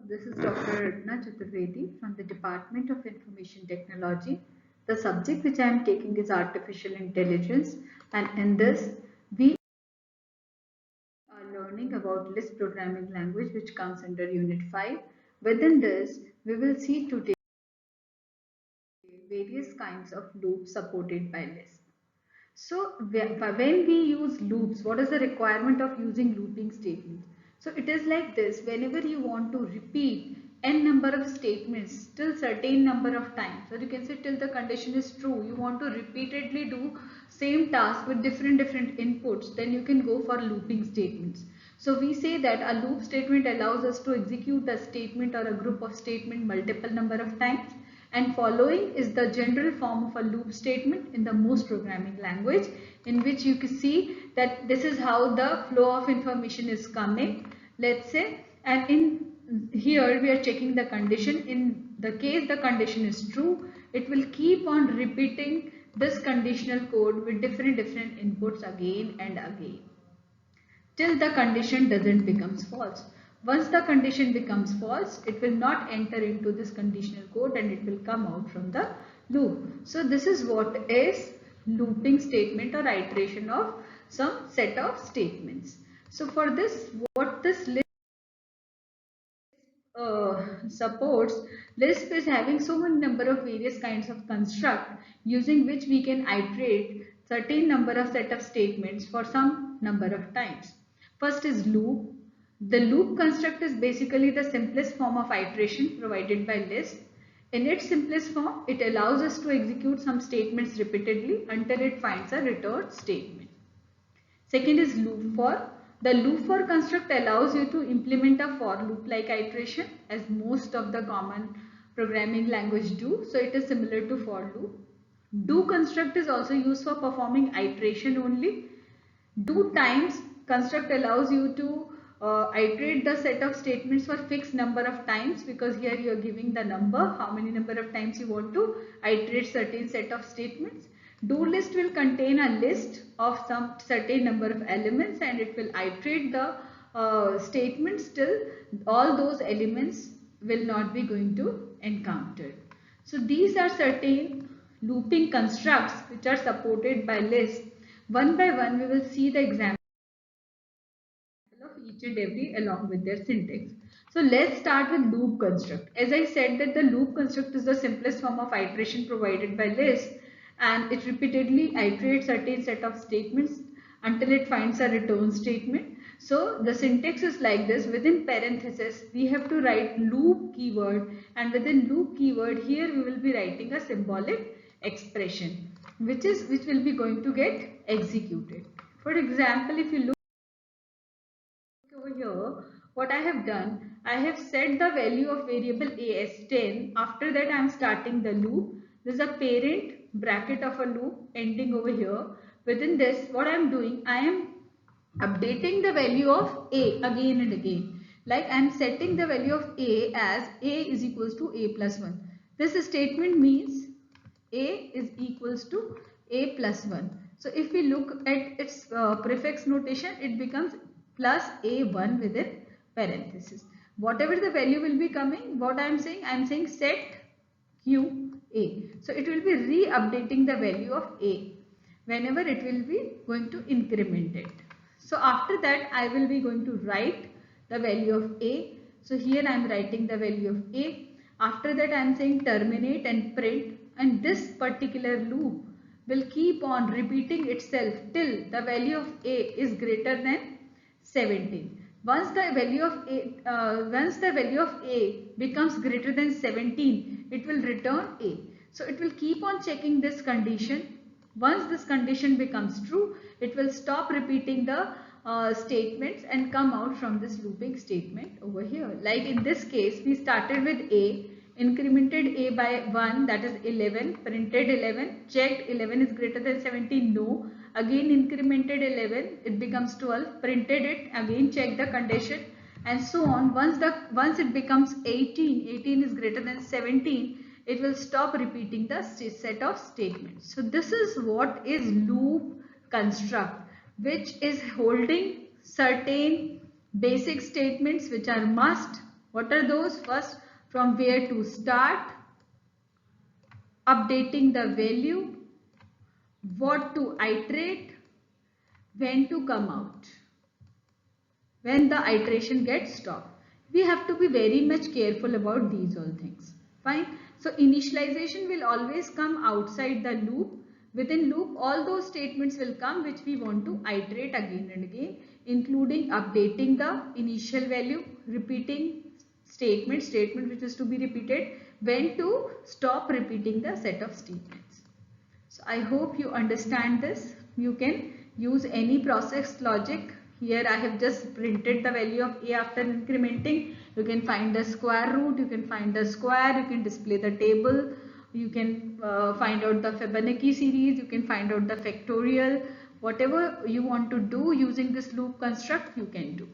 This is Dr. Ratna Chaturvedi from the Department of Information Technology. The subject which I am taking is Artificial Intelligence, and in this we are learning about Lisp programming language, which comes under Unit 5. Within this, we will see today various kinds of loops supported by Lisp. So when we use loops, what is the requirement of using looping statements? So it is like this: whenever you want to repeat n number of statements till certain number of times, or you can say till the condition is true, you want to repeatedly do same task with different inputs, then you can go for looping statements. So we say that a loop statement allows us to execute a statement or a group of statement multiple number of times, and following is the general form of a loop statement in the most programming language, in which you can see that this is how the flow of information is coming, let's say, and in here we are checking the condition. In the case the condition is true, it will keep on repeating this conditional code with different inputs again and again till the condition doesn't becomes false. Once the condition becomes false, it will not enter into this conditional code and it will come out from the loop. So this is what is looping statement or iteration of some set of statements. So for this, what this list supports, Lisp is having so many number of various kinds of construct using which we can iterate certain number of set of statements for some number of times. First is loop. The loop construct is basically the simplest form of iteration provided by Lisp. In its simplest form, it allows us to execute some statements repeatedly until it finds a return statement. Second is loop for. The loop for construct allows you to implement a for loop like iteration, as most of the common programming language do. So it is similar to for loop. Do construct is also used for performing iteration only. Do times construct allows you to iterate the set of statements for fixed number of times, because here you are giving the number, how many number of times you want to iterate certain set of statements. Do list will contain a list of some certain number of elements, and it will iterate the statements till all those elements will not be going to encounter. So these are certain looping constructs which are supported by Lisp. One by one we will see the example of each and every along with their syntax. So let's start with loop construct. As I said that the loop construct is the simplest form of iteration provided by Lisp, and it repeatedly iterates certain set of statements until it finds a return statement. So the syntax is like this: within parenthesis we have to write loop keyword, and within loop keyword here we will be writing a symbolic expression which will be going to get executed. For example, if you look over here, what I have done, I have set the value of variable a as 10. After that I am starting the loop. This is a parent bracket of a loop ending over here. Within this, what I am doing, I am updating the value of a again and again. Like I am setting the value of a as a is equals to a plus 1. This statement means a is equals to a plus 1. So if we look at its prefix notation, it becomes plus a1 within parenthesis. Whatever the value will be coming, what I am saying set q a. So it will be re-updating the value of a whenever it will be going to increment it. So after that I will be going to write the value of a. So here I am writing the value of a. After that I am saying terminate and print, and this particular loop will keep on repeating itself till the value of a is greater than 17. Once the value of a becomes greater than 17, it will return a. So it will keep on checking this condition. Once this condition becomes true, it will stop repeating the statements and come out from this looping statement over here. Like in this case, we started with a, incremented a by 1, that is 11, printed 11, checked 11 is greater than 17, no, again incremented 11, it becomes 12, printed it, again check the condition, and so on. Once it becomes 18 is greater than 17, it will stop repeating the set of statements. So this is what is loop construct, which is holding certain basic statements which are must What are those? First, from where to start, updating the value, what to iterate, when to come out, when the iteration gets stopped. We have to be very much careful about these all things. Fine. So initialization will always come outside the loop. Within loop, all those statements will come which we want to iterate again and again, including updating the initial value, repeating statement which is to be repeated, when to stop repeating the set of statements. So I hope you understand this. You can use any process logic. Here I have just printed the value of a after incrementing. You can find the square root, you can find the square, you can display the table, you can find out the Fibonacci series, you can find out the factorial. Whatever you want to do using this loop construct, you can do.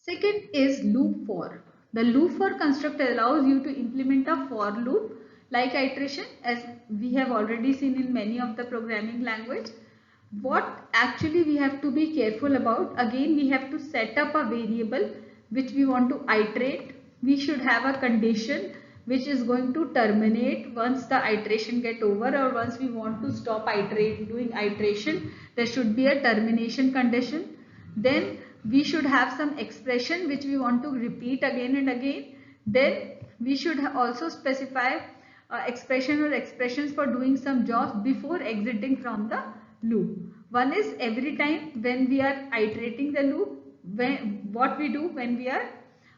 Second is loop for. The loop for construct allows you to implement a for loop like iteration, as we have already seen in many of the programming language. What actually we have to be careful about, again we have to set up a variable which we want to iterate. We should have a condition which is going to terminate once the iteration get over, or once we want to stop doing iteration, there should be a termination condition. Then we should have some expression which we want to repeat again and again. Then we should also specify expression or expressions for doing some jobs before exiting from the loop. One is every time when we are iterating the loop, what we do when we are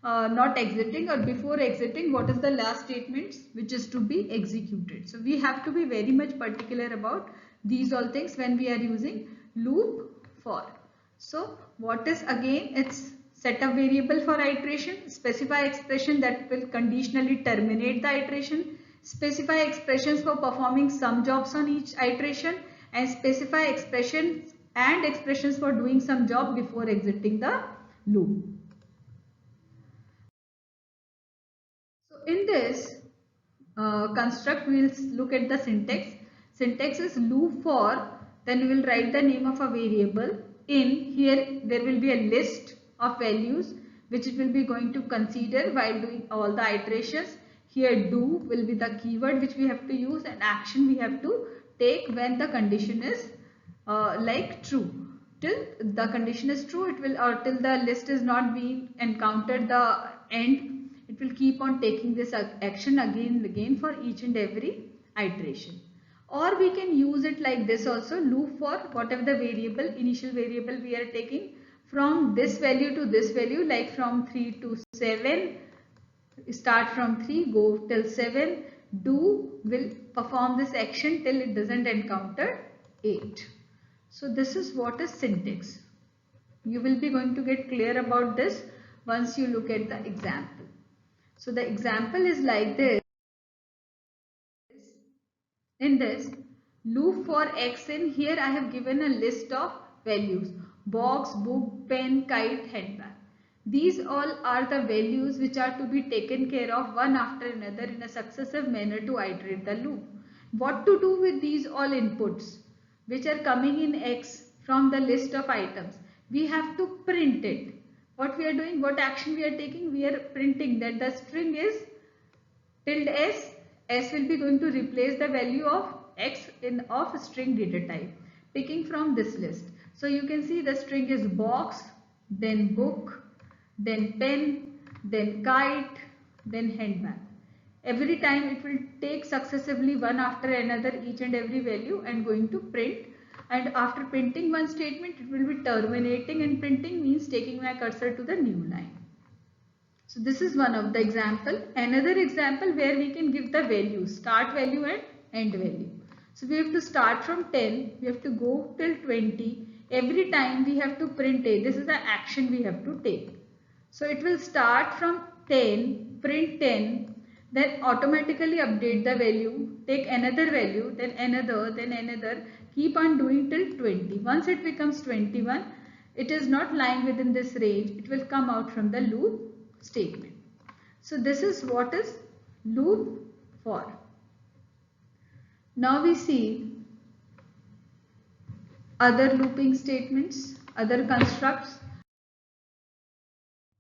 not exiting, or before exiting, what is the last statement which is to be executed. So we have to be very much particular about these all things when we are using loop for. So what is, again, it's set a variable for iteration, specify expression that will conditionally terminate the iteration, specify expressions for performing some jobs on each iteration, and specify expressions and expressions for doing some job before exiting the loop. So in this construct, we will look at the syntax. Syntax is loop for, then we will write the name of a variable. In here there will be a list of values which it will be going to consider while doing all the iterations. Here do will be the keyword which we have to use, and action we have to take when the condition is like true. Till the condition is true, it will, or till the list is not being encountered the end, it will keep on taking this action again and again for each and every iteration. Or we can use it like this also, loop for whatever the variable, initial variable we are taking, from this value to this value, like from 3 to 7, start from 3, go till 7, do will perform this action till it doesn't encounter 8. So this is what is syntax. You will be going to get clear about this once you look at the example. So the example is like this. In this loop for x, in here I have given a list of values: box, book, pen, kite, handbag. These all are the values which are to be taken care of one after another in a successive manner to iterate the loop. What to do with these all inputs which are coming in x from the list of items? We have to print it. What we are doing, what action we are taking? We are printing that the string is tilde s. S will be going to replace the value of x in of string data type, picking from this list. So you can see the string is box, then book, then pen, then kite, then handbag. Every time it will take successively one after another each and every value and going to print. And after printing one statement, it will be terminating, and printing means taking my cursor to the new line. So this is one of the example. Another example where we can give the value, start value and end value. So we have to start from 10, we have to go till 20. Every time we have to print a, this is the action we have to take. So it will start from 10, print 10, then automatically update the value, take another value, then another, keep on doing till 20. Once it becomes 21, it is not lying within this range, it will come out from the loop statement. So this is what is loop for. Now we see other looping statements, other constructs.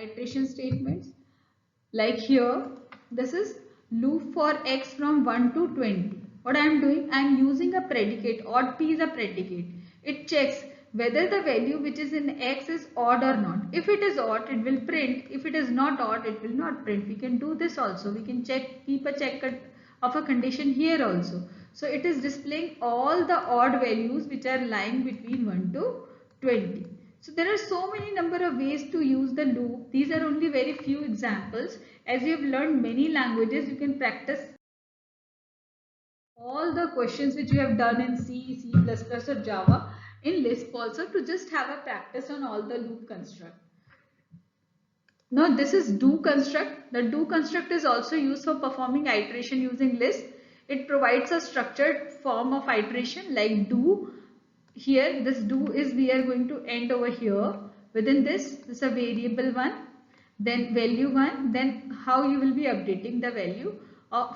iteration statements. Like here, this is loop for x from 1 to 20. What I am doing, I am using a predicate. Odd p is a predicate. It checks whether the value which is in x is odd or not. If it is odd, it will print. If it is not odd, it will not print. We can do this also. We can keep a check of a condition here also. So it is displaying all the odd values which are lying between 1 to 20. So there are so many number of ways to use the loop. These are only very few examples. As you have learned many languages, you can practice all the questions which you have done in C, C++ or Java in Lisp also, to just have a practice on all the loop construct. Now this is do construct. The do construct is also used for performing iteration using Lisp. It provides a structured form of iteration like do. Here this do is, we are going to end over here. Within this is a variable 1, then value 1, then how you will be updating the value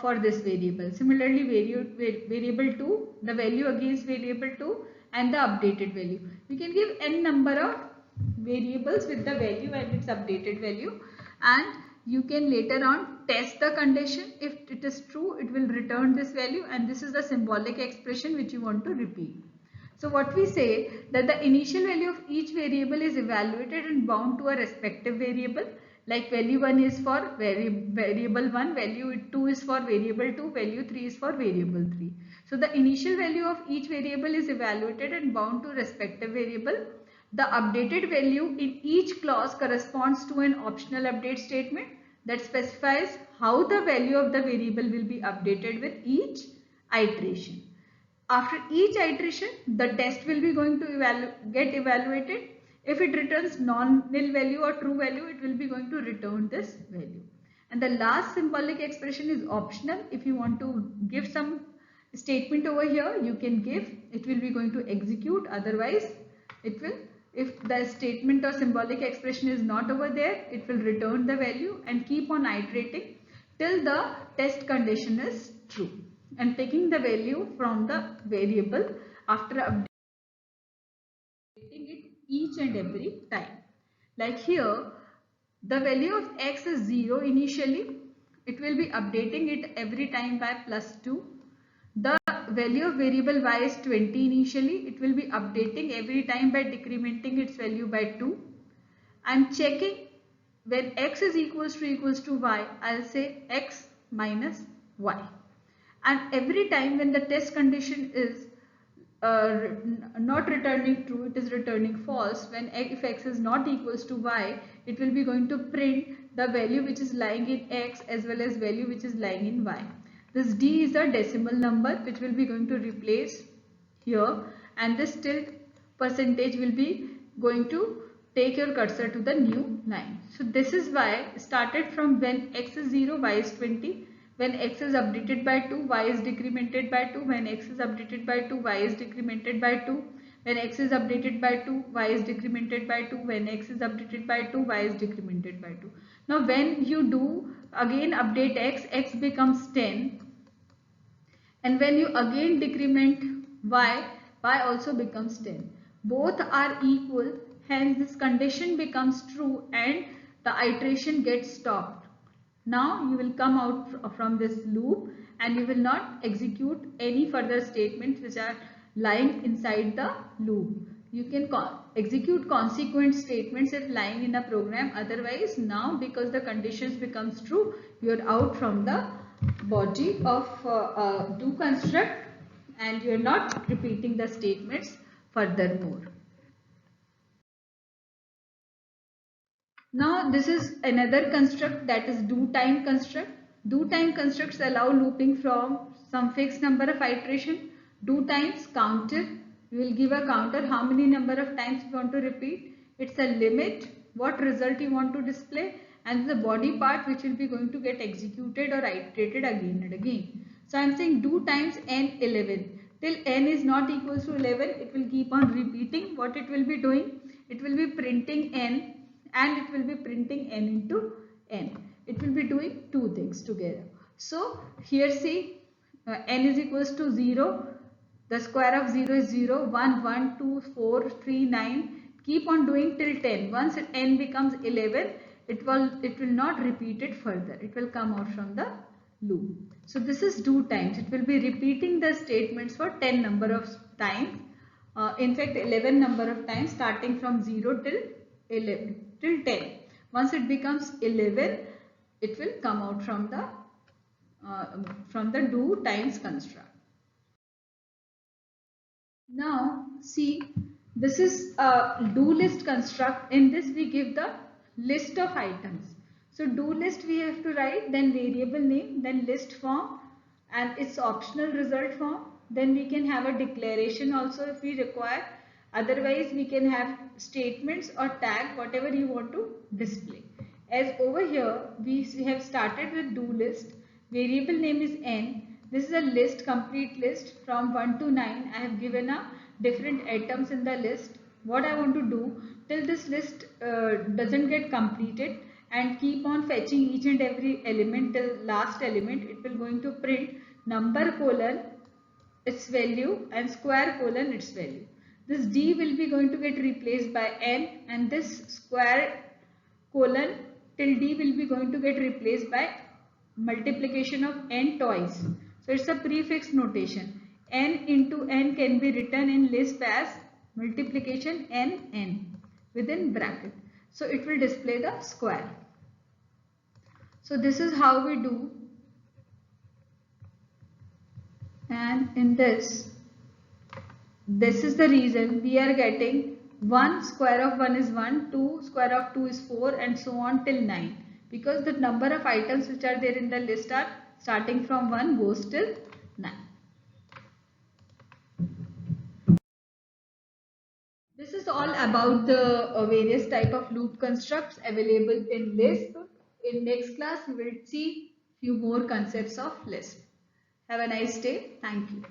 for this variable. Similarly variable 2, the value against variable 2 and the updated value. We can give n number of variables with the value and its updated value, and you can later on test the condition. If it is true, it will return this value, and this is the symbolic expression which you want to repeat. So what we say, that the initial value of each variable is evaluated and bound to a respective variable. Like value 1 is for variable 1, value 2 is for variable 2, value 3 is for variable 3. So the initial value of each variable is evaluated and bound to respective variable. The updated value in each clause corresponds to an optional update statement that specifies how the value of the variable will be updated with each iteration. After each iteration, the test will be going to get evaluated. If it returns non-nil value or true value, it will be going to return this value. And the last symbolic expression is optional. If you want to give some statement over here, you can give. It will be going to execute. Otherwise, it will, if the statement or symbolic expression is not over there, it will return the value and keep on iterating till the test condition is true, and taking the value from the variable after updating it each and every time. Like here, the value of x is 0 initially. It will be updating it every time by +2. The value of variable y is 20 initially. It will be updating every time by decrementing its value by 2. I'm checking when x is equals to y, I'll say x minus y. And every time when the test condition is not returning true, it is returning false. When if x is not equals to y, it will be going to print the value which is lying in x as well as value which is lying in y. This d is a decimal number which will be going to replace here, and this tilt percentage will be going to take your cursor to the new line. So this is why started from when x is 0, y is 20. When x is updated by 2, y is decremented by 2. When x is updated by 2, y is decremented by 2. When x is updated by 2, y is decremented by 2. When x is updated by 2, y is decremented by 2. Now when you do again update x, x becomes 10. And when you again decrement y, y also becomes 10. Both are equal, hence this condition becomes true and the iteration gets stopped. Now you will come out from this loop and you will not execute any further statements which are lying inside the loop. You can execute consequent statements if lying in a program. Otherwise, now because the conditions becomes true, you are out from the body of do construct and you are not repeating the statements furthermore. Now this is another construct, that is do time construct. Do time constructs allow looping from some fixed number of iteration. Do times counter, you will give a counter how many number of times you want to repeat. It's a limit, what result you want to display, and the body part which will be going to get executed or iterated again and again. So I am saying do times n 11. Till n is not equals to 11, it will keep on repeating. What it will be doing? It will be printing n and it will be printing n into n. It will be doing two things together. So here see n is equals to 0. The square of 0 is 0, 1, 1, 2, 4, 3, 9. Keep on doing till 10. Once n becomes 11, it will not repeat it further. It will come out from the loop. So this is do times. It will be repeating the statements for 10 number of times. In fact 11 number of times, starting from 0 till 11 till 10. Once it becomes 11, it will come out from the do times construct. Now see, this is a do list construct. In this we give the list of items. So do list we have to write, then variable name, then list form and its optional result form. Then we can have a declaration also if we require. Otherwise we can have statements or tag, whatever you want to display. As over here we have started with do list. Variable name is n. This is a list, complete list from 1 to 9. I have given a different items in the list. What I want to do, till this list doesn't get completed and keep on fetching each and every element till last element, it will going to print number colon its value and square colon its value. This d will be going to get replaced by n, and this square colon till d will be going to get replaced by multiplication of n twice. So it's a prefix notation. N into n can be written in Lisp as multiplication n within bracket. So it will display the square. So this is how we do. And in this is the reason we are getting 1 square of 1 is 1, 2 square of 2 is 4 and so on till 9. Because the number of items which are there in the list are starting from 1 goes till 9. This is all about the various type of loop constructs available in Lisp. In next class we will see few more concepts of Lisp. Have a nice day. Thank you.